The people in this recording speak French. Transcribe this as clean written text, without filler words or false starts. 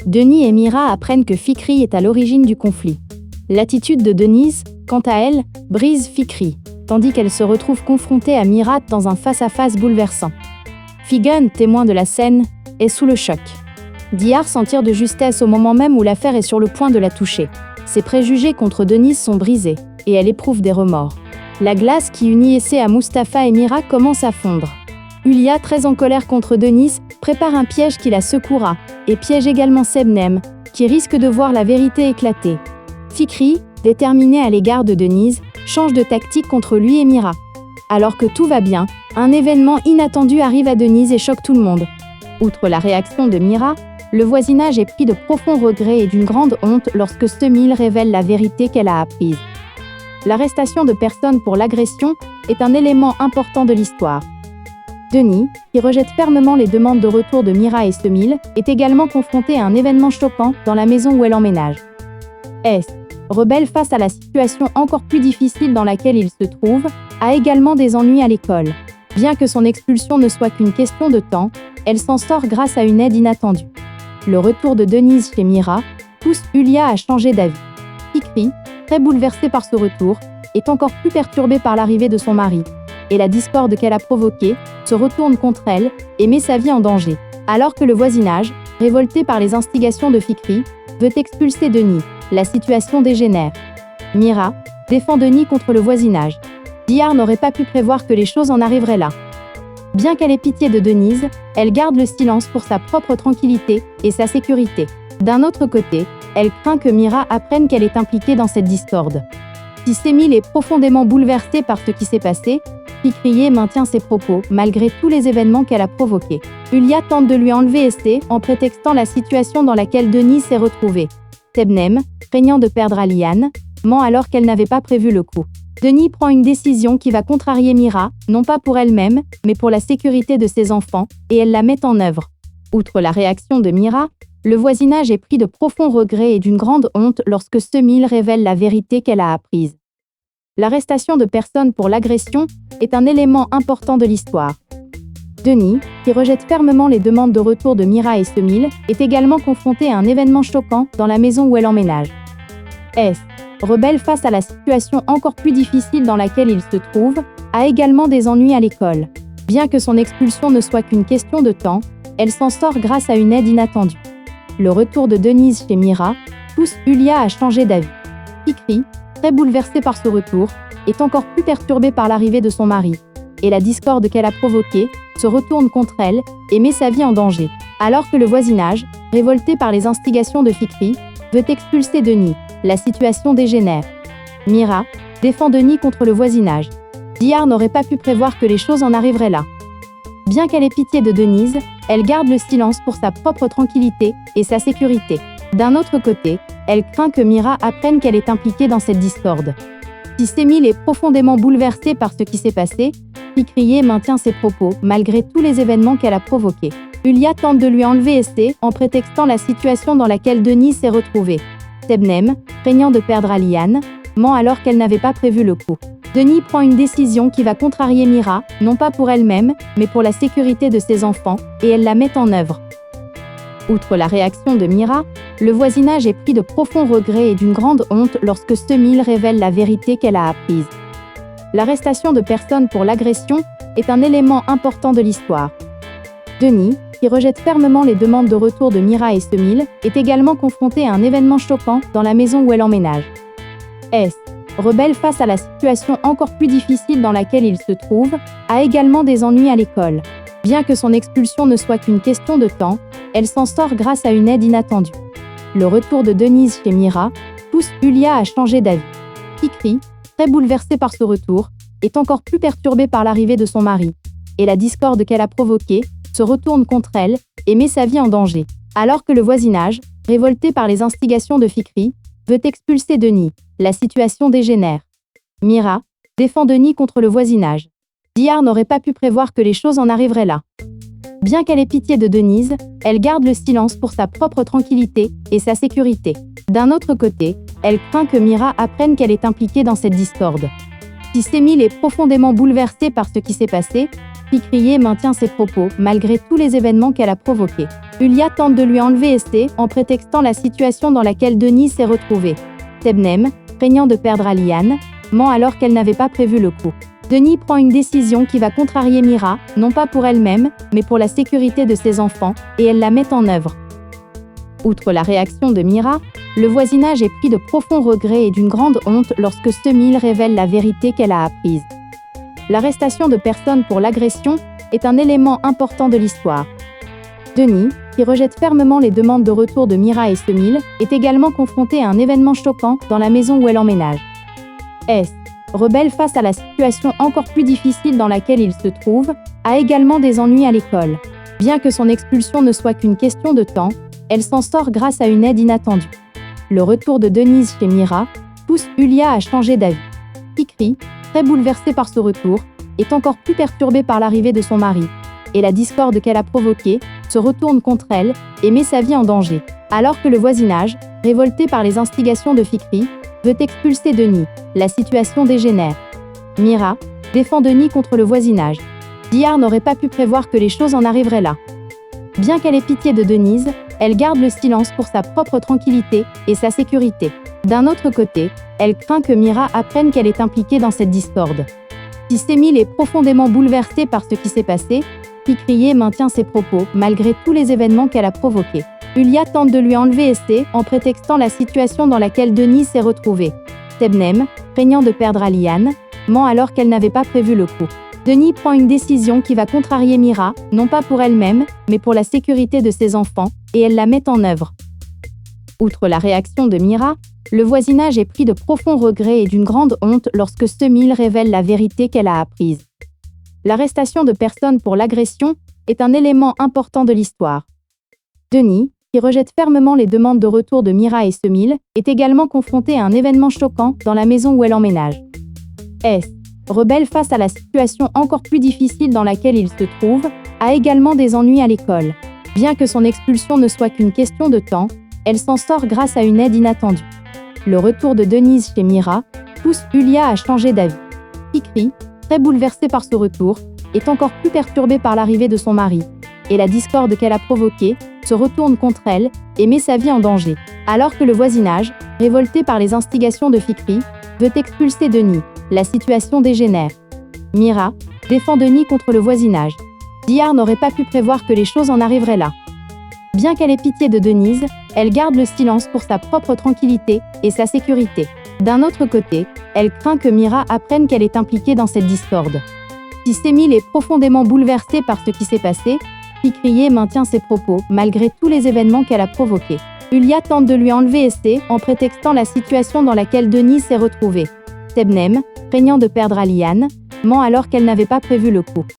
Denis et Mira apprennent que Fikri est à l'origine du conflit. L'attitude de Denise, quant à elle, brise Fikri, tandis qu'elle se retrouve confrontée à Mira dans un face-à-face bouleversant. Figen, témoin de la scène, est sous le choc. Dihar s'en tire de justesse au moment même où l'affaire est sur le point de la toucher. Ses préjugés contre Denise sont brisés, et elle éprouve des remords. La glace qui unit Essé à Mustapha et Mira commence à fondre. Hulia, très en colère contre Denise, prépare un piège qui la secouera, et piège également Sebnem, qui risque de voir la vérité éclater. Fikri, déterminé à l'égard de Denise, change de tactique contre lui et Mira. Alors que tout va bien, un événement inattendu arrive à Denise et choque tout le monde. Outre la réaction de Mira, le voisinage est pris de profonds regrets et d'une grande honte lorsque Semil révèle la vérité qu'elle a apprise. L'arrestation de personnes pour l'agression est un élément important de l'histoire. Denis, qui rejette fermement les demandes de retour de Mira et Semil, est également confronté à un événement choquant dans la maison où elle emménage. S, rebelle face à la situation encore plus difficile dans laquelle il se trouve, a également des ennuis à l'école. Bien que son expulsion ne soit qu'une question de temps, elle s'en sort grâce à une aide inattendue. Le retour de Denise chez Mira pousse Hulia à changer d'avis. Fikri, très bouleversée par ce retour, est encore plus perturbée par l'arrivée de son mari, et la discorde qu'elle a provoquée se retourne contre elle et met sa vie en danger. Alors que le voisinage, révolté par les instigations de Fikri, veut expulser Denis, la situation dégénère. Mira défend Denis contre le voisinage. Dihar n'aurait pas pu prévoir que les choses en arriveraient là. Bien qu'elle ait pitié de Denise, elle garde le silence pour sa propre tranquillité et sa sécurité. D'un autre côté, elle craint que Mira apprenne qu'elle est impliquée dans cette discorde. Si Semil est profondément bouleversée par ce qui s'est passé, Fikriye maintient ses propos malgré tous les événements qu'elle a provoqués. Hulia tente de lui enlever Essé en prétextant la situation dans laquelle Denise s'est retrouvée. Sebnem, craignant de perdre Aliane, ment alors qu'elle n'avait pas prévu le coup. Denis prend une décision qui va contrarier Mira, non pas pour elle-même, mais pour la sécurité de ses enfants, et elle la met en œuvre. Outre la réaction de Mira, le voisinage est pris de profonds regrets et d'une grande honte lorsque Semil révèle la vérité qu'elle a apprise. L'arrestation de personnes pour l'agression est un élément important de l'histoire. Denis, qui rejette fermement les demandes de retour de Mira et Semil, est également confronté à un événement choquant dans la maison où elle emménage. S, rebelle face à la situation encore plus difficile dans laquelle il se trouve, a également des ennuis à l'école. Bien que son expulsion ne soit qu'une question de temps, elle s'en sort grâce à une aide inattendue. Le retour de Denise chez Mira pousse Hulia à changer d'avis. Fikri, très bouleversée par ce retour, est encore plus perturbée par l'arrivée de son mari, et la discorde qu'elle a provoquée se retourne contre elle et met sa vie en danger. Alors que le voisinage, révolté par les instigations de Fikri, veut expulser Denis, la situation dégénère. Mira défend Denis contre le voisinage. Dihar n'aurait pas pu prévoir que les choses en arriveraient là. Bien qu'elle ait pitié de Denise, elle garde le silence pour sa propre tranquillité et sa sécurité. D'un autre côté, elle craint que Mira apprenne qu'elle est impliquée dans cette discorde. Si Semil est profondément bouleversée par ce qui s'est passé, Fikriye maintient ses propos malgré tous les événements qu'elle a provoqués. Hulia tente de lui enlever Essé en prétextant la situation dans laquelle Denis s'est retrouvée. Sebnem, craignant de perdre Aliane, ment alors qu'elle n'avait pas prévu le coup. Denis prend une décision qui va contrarier Mira, non pas pour elle-même, mais pour la sécurité de ses enfants, et elle la met en œuvre. Outre la réaction de Mira, le voisinage est pris de profonds regrets et d'une grande honte lorsque Semil révèle la vérité qu'elle a apprise. L'arrestation de personnes pour l'agression est un élément important de l'histoire. Denis, qui rejette fermement les demandes de retour de Mira et Semil, est également confronté à un événement choquant dans la maison où elle emménage. S, rebelle face à la situation encore plus difficile dans laquelle il se trouve, a également des ennuis à l'école. Bien que son expulsion ne soit qu'une question de temps, elle s'en sort grâce à une aide inattendue. Le retour de Denise chez Mira pousse Hulia à changer d'avis. Fikri, très bouleversée par ce retour, est encore plus perturbée par l'arrivée de son mari, et la discorde qu'elle a provoquée se retourne contre elle et met sa vie en danger. Alors que le voisinage, révolté par les instigations de Fikri, veut expulser Denis, la situation dégénère. Mira défend Denis contre le voisinage. Dihar n'aurait pas pu prévoir que les choses en arriveraient là. Bien qu'elle ait pitié de Denise, elle garde le silence pour sa propre tranquillité et sa sécurité. D'un autre côté, elle craint que Mira apprenne qu'elle est impliquée dans cette discorde. Si Semil est profondément bouleversée par ce qui s'est passé, Fikriye maintient ses propos, malgré tous les événements qu'elle a provoqués. Ulia tente de lui enlever Esté, en prétextant la situation dans laquelle Denise s'est retrouvée. Tebnem, craignant de perdre Aliane, ment alors qu'elle n'avait pas prévu le coup. Denis prend une décision qui va contrarier Mira, non pas pour elle-même, mais pour la sécurité de ses enfants, et elle la met en œuvre. Outre la réaction de Mira, le voisinage est pris de profonds regrets et d'une grande honte lorsque Semil révèle la vérité qu'elle a apprise. L'arrestation de personnes pour l'agression est un élément important de l'histoire. Denis, qui rejette fermement les demandes de retour de Mira et Semil, est également confronté à un événement choquant dans la maison où elle emménage. S, rebelle face à la situation encore plus difficile dans laquelle il se trouve, a également des ennuis à l'école. Bien que son expulsion ne soit qu'une question de temps, elle s'en sort grâce à une aide inattendue. Le retour de Denise chez Mira pousse Ulia à changer d'avis. Fikri, très bouleversée par ce retour, est encore plus perturbée par l'arrivée de son mari, et la discorde qu'elle a provoquée se retourne contre elle et met sa vie en danger. Alors que le voisinage, révolté par les instigations de Fikri, veut expulser Denis, la situation dégénère. Mira défend Denis contre le voisinage. Dihar n'aurait pas pu prévoir que les choses en arriveraient là. Bien qu'elle ait pitié de Denise, elle garde le silence pour sa propre tranquillité et sa sécurité. D'un autre côté, elle craint que Mira apprenne qu'elle est impliquée dans cette discorde. Si Semil est profondément bouleversée par ce qui s'est passé, Fikriye maintient ses propos malgré tous les événements qu'elle a provoqués. Ulia tente de lui enlever Esté en prétextant la situation dans laquelle Denis s'est retrouvée. Tebnem, craignant de perdre Aliane, ment alors qu'elle n'avait pas prévu le coup. Denis prend une décision qui va contrarier Mira, non pas pour elle-même, mais pour la sécurité de ses enfants, et elle la met en œuvre. Outre la réaction de Mira, le voisinage est pris de profonds regrets et d'une grande honte lorsque Semil révèle la vérité qu'elle a apprise. L'arrestation de personnes pour l'agression est un élément important de l'histoire. Denis, qui rejette fermement les demandes de retour de Mira et Semil, est également confronté à un événement choquant dans la maison où elle emménage. S, rebelle face à la situation encore plus difficile dans laquelle il se trouve, a également des ennuis à l'école. Bien que son expulsion ne soit qu'une question de temps, elle s'en sort grâce à une aide inattendue. Le retour de Denise chez Mira pousse Ulia à changer d'avis. Fikri, très bouleversée par ce retour, est encore plus perturbée par l'arrivée de son mari, et la discorde qu'elle a provoquée se retourne contre elle et met sa vie en danger. Alors que le voisinage, révolté par les instigations de Fikri, veut expulser Denis, la situation dégénère. Mira défend Denis contre le voisinage. Dihar n'aurait pas pu prévoir que les choses en arriveraient là. Bien qu'elle ait pitié de Denise, elle garde le silence pour sa propre tranquillité et sa sécurité. D'un autre côté, elle craint que Mira apprenne qu'elle est impliquée dans cette discorde. Si Semil est profondément bouleversée par ce qui s'est passé, Fikriye maintient ses propos malgré tous les événements qu'elle a provoqués. Ulia tente de lui enlever Esté en prétextant la situation dans laquelle Denise s'est retrouvée. Tebnem, craignant de perdre Aliane, ment alors qu'elle n'avait pas prévu le coup.